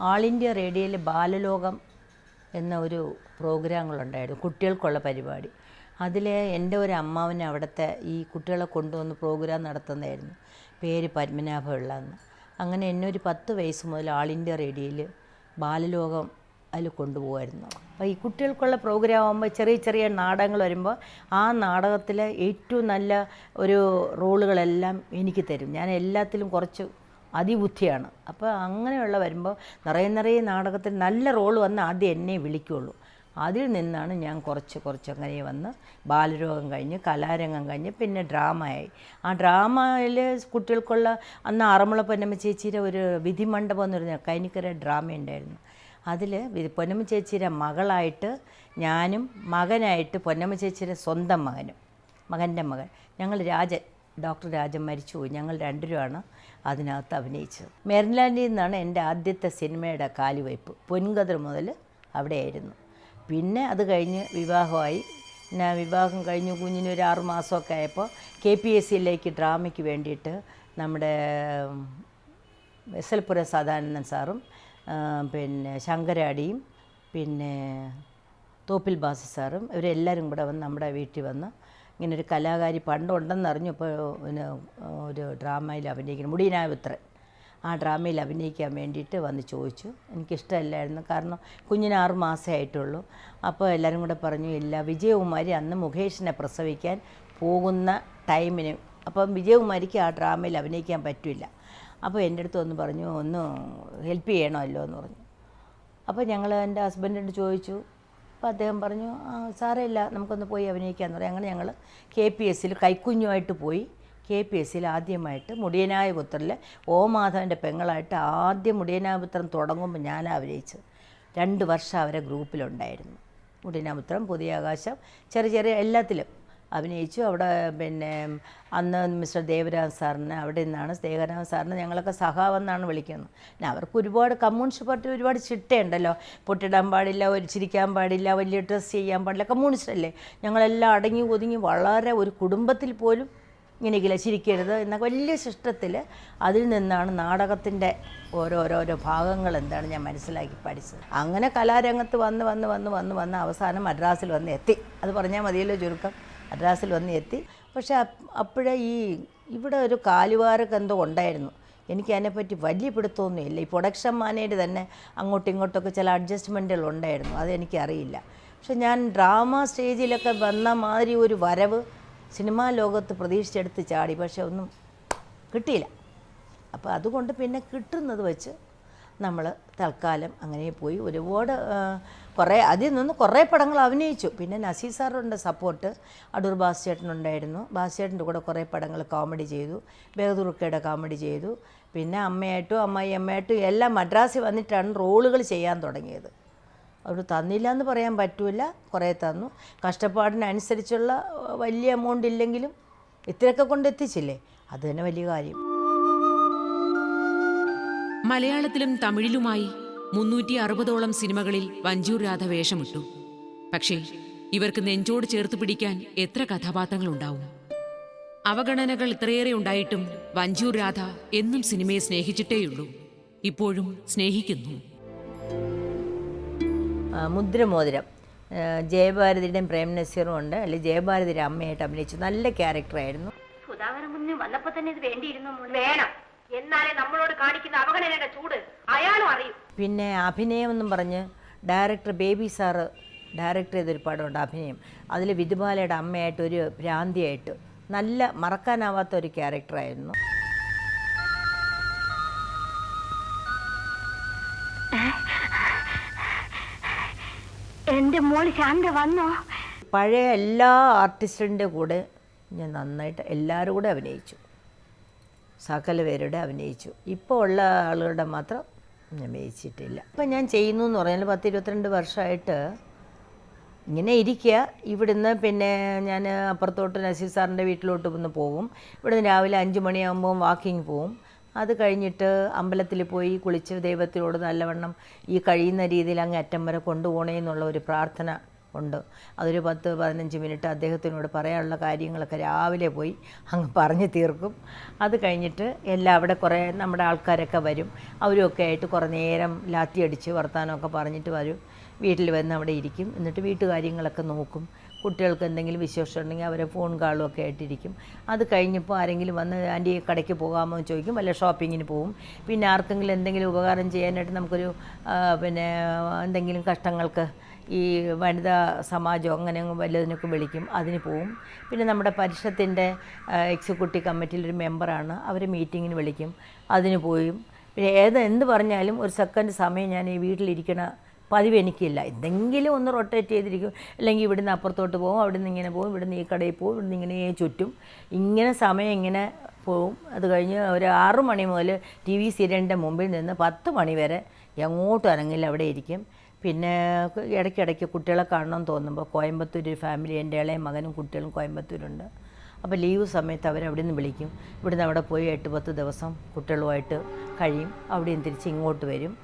ആൾ India റേഡിയോയിൽ ബാലലോകം എന്ന ഒരു പ്രോഗ്രാമുകളുണ്ടായിരുന്നു, കുട്ടികൾക്കുള്ള പരിപാടി. അതിൽ എൻ്റെ ഒരു അമ്മാവനെ അവിടുത്തെ ഈ കുട്ടികളെ കൊണ്ടുവന്ന് പ്രോഗ്രാം നടത്തുന്നതായിരുന്നു. പേര് പത്മനാഭപിള്ള. അങ്ങനെ എന്നെ ഒരു 10 വയസ്സ് മുതൽ ആൾ ഇന്ത്യ റേഡിയോയിൽ ബാലലോകം അതിൽ കൊണ്ടുപോകുമായിരുന്നു. അപ്പോൾ ഈ കുട്ടികൾക്കുള്ള പ്രോഗ്രാം ആകുമ്പോൾ ചെറിയ ചെറിയ നാടകങ്ങൾ വരുമ്പോൾ ആ നാടകത്തിലെ ഏറ്റവും നല്ല ഒരു റോളുകളെല്ലാം എനിക്ക് തരും. ഞാൻ എല്ലാത്തിലും കുറച്ച് അതിബുദ്ധിയാണ്. അപ്പോൾ അങ്ങനെയുള്ള വരുമ്പോൾ നിറയെ നാടകത്തിൽ നല്ല റോൾ വന്ന് ആദ്യം എന്നെ വിളിക്കുകയുള്ളൂ. അതിൽ നിന്നാണ് ഞാൻ കുറച്ച് അങ്ങനെ വന്ന് ബാലരോഗം കഴിഞ്ഞ് കലാരംഗം കഴിഞ്ഞ് പിന്നെ ഡ്രാമയായി. ആ ഡ്രാമയിൽ കുട്ടികൾക്കുള്ള അന്ന് ആറന്മുള പൊന്നമ്മ ചേച്ചിയുടെ ഒരു വിധിമണ്ഡപം എന്ന് പറഞ്ഞാൽ കൈനിക്കര ഡ്രാമ ഉണ്ടായിരുന്നു. അതിൽ പൊന്നമ്മ ചേച്ചിയുടെ മകളായിട്ട് ഞാനും മകനായിട്ട് പൊന്നമ്മ ചേച്ചിയുടെ സ്വന്തം മകൻ്റെ മകൻ ഞങ്ങൾ ഡോക്ടർ രാജൻ മരിച്ചുപോയി. ഞങ്ങൾ രണ്ടുപേരുമാണ് അതിനകത്ത് അഭിനയിച്ചത്. മെറിലാൻഡിൽ നിന്നാണ് എൻ്റെ ആദ്യത്തെ സിനിമയുടെ കാലുവയ്പ്. പൊൻകതിർ മുതൽ അവിടെയായിരുന്നു. പിന്നെ അത് കഴിഞ്ഞ് വിവാഹമായി. പിന്നെ വിവാഹം കഴിഞ്ഞ് കുഞ്ഞിന് ഒരു 6 മാസമൊക്കെ ആയപ്പോൾ KPSCയിലേക്ക് ഡ്രാമയ്ക്ക് വേണ്ടിയിട്ട് നമ്മുടെ SL സദാനന്ദൻ സാറും പിന്നെ ശങ്കരാടിയും പിന്നെ തോപ്പിൽ ബാസി സാറും ഇവരെല്ലാവരും കൂടെ വന്ന് നമ്മുടെ വീട്ടിൽ വന്ന് ഇങ്ങനൊരു കലാകാരി പണ്ടുണ്ടെന്നറിഞ്ഞപ്പോൾ ഒരു ഡ്രാമയിൽ അഭിനയിക്കണം, മുടിയനായപുത്രൻ. ആ ഡ്രാമയിൽ അഭിനയിക്കാൻ വേണ്ടിയിട്ട് വന്ന് ചോദിച്ചു. എനിക്കിഷ്ടമല്ലായിരുന്നു, കാരണം കുഞ്ഞിന് 6 മാസമേ ആയിട്ടുള്ളൂ. അപ്പോൾ എല്ലാവരും കൂടെ പറഞ്ഞു, ഇല്ല, വിജയകുമാരി അന്ന് മുകേഷിനെ പ്രസവിക്കാൻ പോകുന്ന ടൈമിന്, അപ്പം വിജയകുമാരിക്ക് ആ ഡ്രാമയിൽ അഭിനയിക്കാൻ പറ്റില്ല. അപ്പോൾ എൻ്റെ അടുത്ത് ഒന്ന് പറഞ്ഞു, ഒന്ന് ഹെൽപ്പ് ചെയ്യണമല്ലോ എന്ന് പറഞ്ഞു. അപ്പോൾ ഞങ്ങൾ എൻ്റെ ഹസ്ബൻഡിനോട് ചോദിച്ചു. അപ്പോൾ അദ്ദേഹം പറഞ്ഞു, സാരമില്ല, നമുക്കൊന്ന് പോയി അഭിനയിക്കാമെന്ന് പറയും. അങ്ങനെ ഞങ്ങൾ KPSCയിൽ കൈക്കുഞ്ഞുമായിട്ട് പോയി. KPSCയിൽ ആദ്യമായിട്ട് മുടിയനായപുത്രനിൽ മാധവൻ്റെ പെങ്ങളായിട്ട് ആദ്യം മുടിയനായപുത്രൻ തുടങ്ങുമ്പോൾ ഞാൻ അഭിനയിച്ചത്. 2 വർഷം അവരെ ഗ്രൂപ്പിലുണ്ടായിരുന്നു. മുടിയനായപുത്രൻ, പുതിയ ആകാശം, ചെറിയ എല്ലാത്തിലും അഭിനയിച്ചു. അവിടെ പിന്നെ അന്ന് മിസ്റ്റർ ദേവരാജ് സാറിന്, അവിടെ നിന്നാണ് ദേവരാജ് സാറിന് ഞങ്ങളൊക്കെ സഹാവെന്നാണ് വിളിക്കുന്നത്. പിന്നെ അവർക്ക് ഒരുപാട് കമ്മ്യൂണിസ്റ്റ് പാർട്ടി ഒരുപാട് ചിട്ടയുണ്ടല്ലോ. പൊട്ടിടാൻ പാടില്ല, ഒരു ചിരിക്കാൻ പാടില്ല, വലിയ ഡ്രസ്സ് ചെയ്യാൻ പാടില്ല. കമ്മ്യൂണിസ്റ്റ് അല്ലേ. ഞങ്ങളെല്ലാം അടങ്ങി ഒതുങ്ങി വളരെ ഒരു കുടുംബത്തിൽ പോലും ഇങ്ങനെയൊക്കെയില്ല, ചിരിക്കരുത് എന്നൊക്കെ വലിയ ശിഷ്ടത്തിൽ. അതിൽ നിന്നാണ് നാടകത്തിൻ്റെ ഓരോരോ ഭാഗങ്ങൾ എന്താണ് ഞാൻ മനസ്സിലാക്കി പഠിച്ചത്. അങ്ങനെ കലാരംഗത്ത് വന്ന് അവസാനം മദ്രാസിൽ വന്ന് എത്തി. അത് പറഞ്ഞാൽ മതിയല്ലോ ചുരുക്കം. മദ്രാസിൽ വന്ന് എത്തി. പക്ഷേ അപ്പോഴേ ഇവിടെ ഒരു കാലുവാരൊക്കെ എന്തോ ഉണ്ടായിരുന്നു. എനിക്ക് അതിനെപ്പറ്റി വലിയ പിടുത്തമൊന്നുമില്ല. ഈ പ്രൊഡക്ഷൻ മാനേജർ തന്നെ അങ്ങോട്ടും ഇങ്ങോട്ടൊക്കെ ചില അഡ്ജസ്റ്റ്മെൻറ്റുകൾ ഉണ്ടായിരുന്നു, അതെനിക്കറിയില്ല. പക്ഷെ ഞാൻ ഡ്രാമ സ്റ്റേജിലൊക്കെ വന്ന മാതിരി ഒരു വരവ് സിനിമാ ലോകത്ത് പ്രതീക്ഷിച്ചെടുത്ത് ചാടി, പക്ഷെ ഒന്നും കിട്ടിയില്ല. അപ്പോൾ അതുകൊണ്ട് പിന്നെ കിട്ടുന്നത് വെച്ച് നമ്മൾ തൽക്കാലം അങ്ങനെ പോയി. ഒരുപാട് അതിൽ നിന്ന് കുറേ പടങ്ങൾ അഭിനയിച്ചു. പിന്നെ നസീർ സാറിൻ്റെ സപ്പോർട്ട്, അടൂർ ബാസിയേട്ടനുണ്ടായിരുന്നു. ബാസിയേട്ടൻ്റെ കൂടെ കുറേ പടങ്ങൾ കോമഡി ചെയ്തു. ബഹദൂർക്കയുടെ കോമഡി ചെയ്തു. പിന്നെ അമ്മയായിട്ടും അമ്മായിയമ്മയായിട്ടും എല്ലാം മദ്രാസിൽ വന്നിട്ടാണ് റോളുകൾ ചെയ്യാൻ തുടങ്ങിയത്. അവർ തന്നില്ല എന്ന് പറയാൻ പറ്റില്ല, കുറേ തന്നു. കഷ്ടപ്പാടിനനുസരിച്ചുള്ള വലിയ എമൗണ്ട് ഇല്ലെങ്കിലും ഇത്രയൊക്കെ കൊണ്ട് എത്തിച്ചില്ലേ, അത് തന്നെ വലിയ കാര്യം. മലയാളത്തിലും തമിഴിലുമായി 360ഓളം സിനിമകളിൽ വഞ്ചൂർ രാധ വേഷമിട്ടു. പക്ഷേ ഇവർക്ക് നെഞ്ചോട് ചേർത്ത് പിടിക്കാൻ എത്ര കഥാപാത്രങ്ങളുണ്ടാവും? അവഗണനകൾ ഇത്രയേറെ ഉണ്ടായിട്ടും വഞ്ചൂർ രാധ എന്നും സിനിമയെ സ്നേഹിച്ചിട്ടേയുള്ളൂ. ഇപ്പോഴും സ്നേഹിക്കുന്നു. മുദ്രമോതിരം ജയഭാരതിയുടെയും പ്രേം നസീറും ഉണ്ട്. അല്ലെങ്കിൽ ജയഭാരതിയുടെ അമ്മയായിട്ട് അഭിനയിച്ചു. നല്ല ക്യാരക്ടറായിരുന്നു. സുധാകരൻ കുഞ്ഞ് വന്നപ്പോൾ തന്നെ ഇത് വേണ്ടിയിരുന്നു. വേണം, എന്നാലേ നമ്മളോട് കാണിക്കുന്ന അവഗണനയുടെ ചൂട് അയാളും അറിയും. പിന്നെ അഭിനയം എന്നും പറഞ്ഞ് ഡയറക്ടർ ബേബി സാറ് ഡയറക്ടർ ചെയ്തൊരു പടമുണ്ട് അഭിനയം. അതിൽ വിധുബാലയുടെ അമ്മയായിട്ട് ഒരു ഭ്രാന്തിയായിട്ട് നല്ല മറക്കാനാവാത്ത ഒരു ക്യാരക്ടറായിരുന്നു. എൻ്റെ മോൾ ശാന്ത വന്നോ? പഴയ എല്ലാ ആർട്ടിസ്റ്റിൻ്റെ കൂടെ ഞാൻ നന്നായിട്ട് എല്ലാവരും കൂടെ അഭിനയിച്ചു. സകല പേരുടെ അഭിനയിച്ചു. ഇപ്പോൾ ഉള്ള ആളുകളുടെ മാത്രം ഞാൻ അഭിനയിച്ചിട്ടില്ല. ഇപ്പം ഞാൻ ചെയ്യുന്നു എന്ന് പറഞ്ഞാൽ 10-22 വർഷമായിട്ട് ഇങ്ങനെ ഇരിക്കുക. ഇവിടുന്ന് പിന്നെ ഞാൻ അപ്പുറത്തോട്ട് നസീർ സാറിൻ്റെ വീട്ടിലോട്ട് ഒന്ന് പോകും. ഇവിടുന്ന് രാവിലെ 5 മണിയാകുമ്പോൾ വാക്കിങ് പോവും. അത് കഴിഞ്ഞിട്ട് അമ്പലത്തിൽ പോയി കുളിച്ച് ദൈവത്തിനോട് നല്ലവണ്ണം ഈ കഴിയുന്ന രീതിയിൽ അങ്ങ് അറ്റം വരെ കൊണ്ടുപോകണേ എന്നുള്ള ഒരു പ്രാർത്ഥന ഉണ്ട്. അതൊരു 10-15 മിനിറ്റ് അദ്ദേഹത്തിനോട് പറയാനുള്ള കാര്യങ്ങളൊക്കെ രാവിലെ പോയി അങ്ങ് പറഞ്ഞു തീർക്കും. അത് കഴിഞ്ഞിട്ട് എല്ലാം അവിടെ കുറേ നമ്മുടെ ആൾക്കാരൊക്കെ വരും. അവരുമൊക്കെ ആയിട്ട് കുറേ നേരം ലാത്തി അടിച്ച് വർത്തമാനമൊക്കെ പറഞ്ഞിട്ട് വരും. വീട്ടിൽ വന്ന് അവിടെ ഇരിക്കും. എന്നിട്ട് വീട്ടുകാര്യങ്ങളൊക്കെ നോക്കും. കുട്ടികൾക്ക് എന്തെങ്കിലും വിശേഷം ഉണ്ടെങ്കിൽ അവരെ ഫോൺ കാളും ഒക്കെ ആയിട്ടിരിക്കും. അത് കഴിഞ്ഞപ്പോൾ ആരെങ്കിലും വന്ന് ആൻറ്റി കടയ്ക്ക് പോകാമോ എന്ന് ചോദിക്കും. വല്ല ഷോപ്പിങ്ങിന് പോകും. പിന്നെ ആർക്കെങ്കിലും എന്തെങ്കിലും ഉപകാരം ചെയ്യാനായിട്ട് നമുക്കൊരു പിന്നെ എന്തെങ്കിലും കഷ്ടങ്ങൾക്ക് ഈ വനിതാ സമാജം അങ്ങനെ വല്ലതിനൊക്കെ വിളിക്കും, അതിന് പോവും. പിന്നെ നമ്മുടെ പരിഷത്തിൻ്റെ എക്സിക്യൂട്ടീവ് കമ്മിറ്റിയിലൊരു മെമ്പറാണ്, അവർ മീറ്റിങ്ങിന് വിളിക്കും, അതിന് പോയും. പിന്നെ എന്ത് പറഞ്ഞാലും ഒരു സെക്കൻഡ് സമയം ഞാൻ ഈ വീട്ടിലിരിക്കണ പതിവ് എനിക്കില്ല. എന്തെങ്കിലും ഒന്ന് റൊട്ടേറ്റ് ചെയ്തിരിക്കും. അല്ലെങ്കിൽ ഇവിടുന്ന് അപ്പുറത്തോട്ട് പോകും, അവിടുന്ന് ഇങ്ങനെ പോകും, ഇവിടുന്ന് ഈ കടയിൽ പോകും, ഇവിടുന്ന് ഇങ്ങനെ ചുറ്റും ഇങ്ങനെ സമയം ഇങ്ങനെ പോവും. അത് കഴിഞ്ഞ് ഒരു 6 മണി മുതൽ TV സീരിയലിൻ്റെ മുമ്പിൽ നിന്ന് 10 മണി വരെ എങ്ങോട്ടും അനങ്ങില്ല, അവിടെ ഇരിക്കും. പിന്നെ ഇടയ്ക്കിടയ്ക്ക് കുട്ടികളെ കാണണമെന്ന് തോന്നുമ്പോൾ കോയമ്പത്തൂർ ഫാമിലി, എൻ്റെ ഇളയ മകനും കുട്ടികളും കോയമ്പത്തൂരുണ്ട്. അപ്പോൾ ലീവ് സമയത്ത് അവരവിടെ നിന്ന് വിളിക്കും. ഇവിടുന്ന് അവിടെ പോയി 8-10 ദിവസം കുട്ടികളുമായിട്ട് കഴിയും. അവിടെയും തിരിച്ച് ഇങ്ങോട്ട് വരും.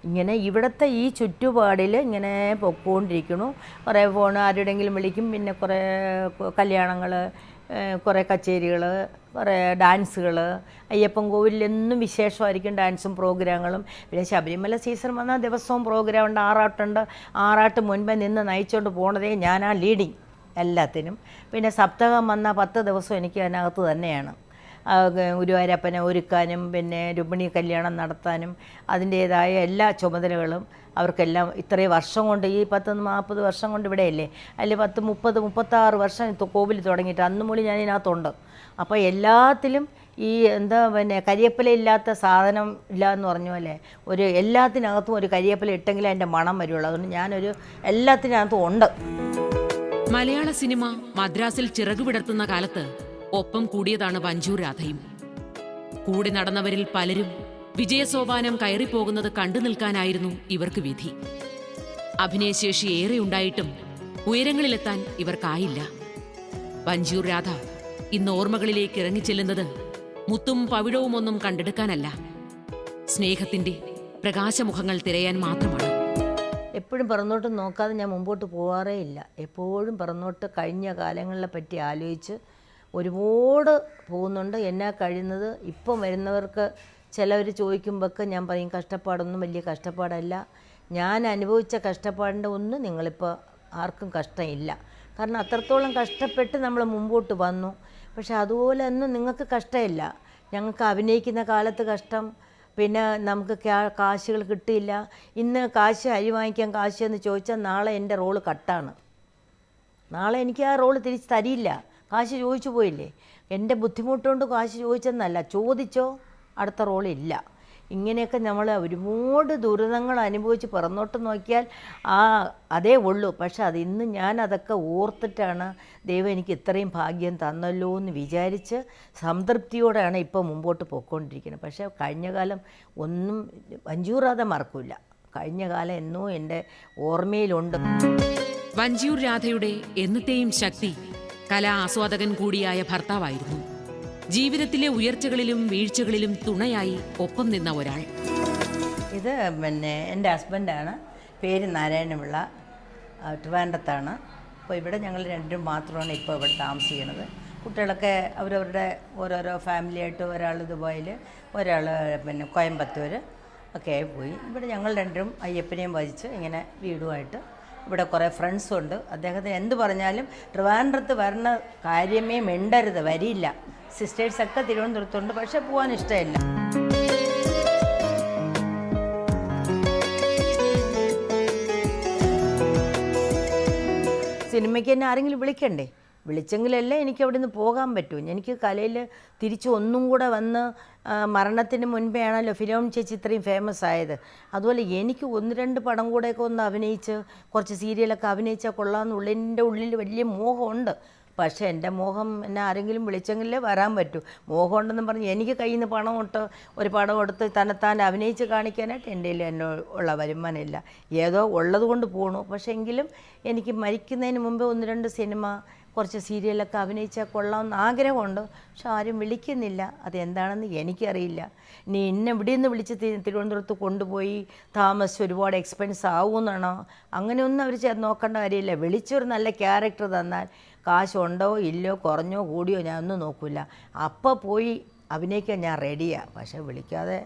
ഇങ്ങനെ ഇവിടുത്തെ ഈ ചുറ്റുപാടിൽ ഇങ്ങനെ പൊക്കോണ്ടിരിക്കണു. കുറേ ഫോൺ ആരുടെയെങ്കിലും വിളിക്കും. പിന്നെ കുറേ കല്യാണങ്ങൾ, കുറേ കച്ചേരികൾ, കുറേ ഡാൻസുകൾ. അയ്യപ്പൻ കോവിലിൽ എന്നും വിശേഷമായിരിക്കും ഡാൻസും പ്രോഗ്രാമുകളും. പിന്നെ ശബരിമല സീസൺ വന്നാൽ ദിവസവും പ്രോഗ്രാം ഉണ്ട്, ആറാട്ടുണ്ട്. ആറാട്ട് മുൻപേ നിന്ന് നയിച്ചുകൊണ്ട് പോണതേ ഞാനാ ലീഡിങ് എല്ലാത്തിനും. പിന്നെ സപ്തകം വന്നാൽ 10 ദിവസം എനിക്ക് അതിനകത്ത് തന്നെയാണ്. ഗുരുവായൂരപ്പനെ ഒരുക്കാനും പിന്നെ രുക്മിണി കല്യാണം നടത്താനും അതിൻ്റേതായ എല്ലാ ചുമതലകളും അവർക്കെല്ലാം ഇത്രയും വർഷം കൊണ്ട്, ഈ 10-40 വർഷം കൊണ്ട് ഇവിടെയല്ലേ, അതിൽ 30-36 വർഷം കോവിൽ തുടങ്ങിയിട്ട് അന്ന് മൂലം ഞാൻ ഇതിനകത്തുണ്ട്. അപ്പോൾ എല്ലാത്തിലും ഈ പിന്നെ കരിയേപ്പില ഇല്ലാത്ത സാധനം ഇല്ല എന്ന് പറഞ്ഞു പോലെ ഒരു എല്ലാത്തിനകത്തും ഒരു കരിയേപ്പില ഇട്ടെങ്കിലും അതിൻ്റെ മണം വരുള്ളൂ. അതുകൊണ്ട് ഞാനൊരു എല്ലാത്തിനകത്തും ഉണ്ട്. മലയാള സിനിമ മദ്രാസിൽ ചിറകുവിടർത്തുന്ന കാലത്ത് ഒപ്പം കൂടിയതാണ് വഞ്ചൂർ രാധയും. കൂടെ നടന്നവരിൽ പലരും വിജയസോപാനം കയറിപ്പോകുന്നത് കണ്ടു നിൽക്കാനായിരുന്നു ഇവർക്ക് വിധി. അഭിനയശേഷി ഏറെ ഉണ്ടായിട്ടും ഉയരങ്ങളിലെത്താൻ ഇവർക്കായില്ല. വഞ്ചൂർ രാധ ഇന്ന് ഓർമ്മകളിലേക്ക് ഇറങ്ങിച്ചെല്ലുന്നത് മുത്തും പവിഴവുമൊന്നും കണ്ടെടുക്കാനല്ല, സ്നേഹത്തിന്റെ പ്രകാശമുഖങ്ങൾ തിരയാൻ മാത്രമാണ്. എപ്പോഴും പിറന്നോട്ട് നോക്കാതെ ഞാൻ മുമ്പോട്ട് പോകാറേ ഇല്ല. എപ്പോഴും പിറന്നോട്ട് കഴിഞ്ഞ കാലങ്ങളെ പറ്റി ആലോചിച്ച് ഒരുപാട് പോകുന്നുണ്ട്. എന്നാ കഴിയുന്നത് ഇപ്പം വരുന്നവർക്ക് ചിലവർ ചോദിക്കുമ്പോഴൊക്കെ ഞാൻ പറയും കഷ്ടപ്പാടൊന്നും വലിയ കഷ്ടപ്പാടല്ല. ഞാൻ അനുഭവിച്ച കഷ്ടപ്പാടിൻ്റെ ഒന്നും നിങ്ങളിപ്പോൾ ആർക്കും കഷ്ടമില്ല. കാരണം അത്രത്തോളം കഷ്ടപ്പെട്ട് നമ്മൾ മുമ്പോട്ട് വന്നു. പക്ഷെ അതുപോലെ ഒന്നും നിങ്ങൾക്ക് കഷ്ടമില്ല. ഞങ്ങൾക്ക് അഭിനയിക്കുന്ന കാലത്ത് കഷ്ടം, പിന്നെ നമുക്ക് കാശുകൾ കിട്ടിയില്ല. ഇന്ന് കാശ് അരി വാങ്ങിക്കാൻ കാശ് എന്ന് ചോദിച്ചാൽ നാളെ എൻ്റെ റോള് കട്ടാണ്. നാളെ എനിക്ക് ആ റോള് തിരിച്ച് തരില്ല. കാശ് ചോദിച്ചു പോയില്ലേ. എൻ്റെ ബുദ്ധിമുട്ടുകൊണ്ട് കാശ് ചോദിച്ചെന്നല്ല, ചോദിച്ചോ അടുത്ത റോളില്ല. ഇങ്ങനെയൊക്കെ നമ്മൾ ഒരുപാട് ദുരിതങ്ങൾ അനുഭവിച്ച് പിറന്നോട്ട് നോക്കിയാൽ അതേ ഉള്ളൂ. പക്ഷെ അത് ഇന്ന് ഞാനതൊക്കെ ഓർത്തിട്ടാണ് ദൈവം എനിക്ക് ഇത്രയും ഭാഗ്യം തന്നല്ലോ എന്ന് വിചാരിച്ച് സംതൃപ്തിയോടെയാണ് ഇപ്പോൾ മുമ്പോട്ട് പോയിക്കൊണ്ടിരിക്കുന്നത്. പക്ഷേ കഴിഞ്ഞ കാലം ഒന്നും വഞ്ചൂർ രാധ മറക്കില്ല. കഴിഞ്ഞ കാലം എന്നോ എൻ്റെ ഓർമ്മയിലുണ്ട്. വഞ്ചൂർ രാധയുടെ എന്നത്തെയും ശക്തി കലാ ആസ്വാദകൻ കൂടിയായ ഭർത്താവായിരുന്നു. ജീവിതത്തിലെ ഉയർച്ചകളിലും വീഴ്ചകളിലും തുണയായി ഒപ്പം നിന്ന ഒരാൾ. ഇത് പിന്നെ എൻ്റെ ഹസ്ബൻഡാണ്. പേര് നാരായണപിള്ള, ട്രിവാൻഡ്രത്താണ്. അപ്പോൾ ഇവിടെ ഞങ്ങൾ രണ്ടും മാത്രമാണ് ഇപ്പോൾ ഇവിടെ താമസിക്കുന്നത്. കുട്ടികളൊക്കെ അവരവരുടെ ഓരോരോ ഫാമിലിയായിട്ട്, ഒരാൾ ദുബായിൽ, ഒരാൾ പിന്നെ കോയമ്പത്തൂർ ഒക്കെ പോയി. ഇവിടെ ഞങ്ങൾ രണ്ടും അയ്യപ്പനെയും വഹിച്ച് ഇങ്ങനെ വീടുമായിട്ട് ഇവിടെ കുറേ ഫ്രണ്ട്സും ഉണ്ട്. അദ്ദേഹത്തിന് എന്ത് പറഞ്ഞാലും ട്രിവാൻഡ്രത്ത് വരണ കാര്യമേ മിണ്ടരുത്, വരില്ല. സിസ്റ്റേഴ്സൊക്കെ തിരുവനന്തപുരത്തുണ്ട്, പക്ഷെ പോകാൻ ഇഷ്ടമില്ല. സിനിമയ്ക്ക് എന്നെ ആരെങ്കിലും വിളിക്കണ്ടേ? വിളിച്ചെങ്കിലല്ലേ എനിക്ക് അവിടെ നിന്ന് പോകാൻ പറ്റൂ. എനിക്ക് കലയിൽ തിരിച്ച് ഒന്നും കൂടെ വന്ന്, മരണത്തിന് മുൻപേ ആണല്ലോ ഫിലോം ചേച്ചി ഇത്രയും ഫേമസ് ആയത്. അതുപോലെ എനിക്ക് 1-2 പടം കൂടെയൊക്കെ ഒന്ന് അഭിനയിച്ച് കുറച്ച് സീരിയലൊക്കെ അഭിനയിച്ചാൽ കൊള്ളാമെന്നുള്ള എൻ്റെ ഉള്ളിൽ വലിയ മോഹമുണ്ട്. പക്ഷേ എൻ്റെ മോഹം എന്നെ ആരെങ്കിലും വിളിച്ചെങ്കിലേ വരാൻ പറ്റൂ. മോഹം ഉണ്ടെന്ന് പറഞ്ഞ് എനിക്ക് കയ്യിൽ നിന്ന് പണം ഇട്ട് ഒരു പണം എടുത്ത് തന്നെത്താൻ അഭിനയിച്ച് കാണിക്കാനായിട്ട് എൻ്റെ കയ്യിൽ എന്നെ ഉള്ള വരുമാനമില്ല. ഏതോ ഉള്ളത് കൊണ്ട് പോകണു. പക്ഷേ എങ്കിലും എനിക്ക് മരിക്കുന്നതിന് മുമ്പ് 1-2 സിനിമ കുറച്ച് സീരിയലൊക്കെ അഭിനയിച്ചാൽ കൊള്ളാമെന്ന് ആഗ്രഹമുണ്ട്. പക്ഷെ ആരും വിളിക്കുന്നില്ല. അതെന്താണെന്ന് എനിക്കറിയില്ല. ഇനി എന്നെ ഇവിടെ നിന്ന് വിളിച്ച് തിരുവനന്തപുരത്ത് കൊണ്ടുപോയി താമസിച്ച് ഒരുപാട് എക്സ്പെൻസ് ആവുമെന്നാണോ? അങ്ങനെയൊന്നും അവർ നോക്കേണ്ട കാര്യമില്ല. വിളിച്ചൊരു നല്ല ക്യാരക്ടർ തന്നാൽ കാശുണ്ടോ ഇല്ലയോ കുറഞ്ഞോ കൂടിയോ ഞാനൊന്നും നോക്കില്ല. അപ്പോൾ പോയി അഭിനയിക്കാൻ ഞാൻ റെഡിയാണ്. പക്ഷേ വിളിക്കാതെ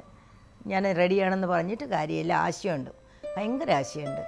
ഞാൻ റെഡിയാണെന്ന് പറഞ്ഞിട്ട് കാര്യമില്ല. ആശയമുണ്ട്, ഭയങ്കര ആശയമുണ്ട്.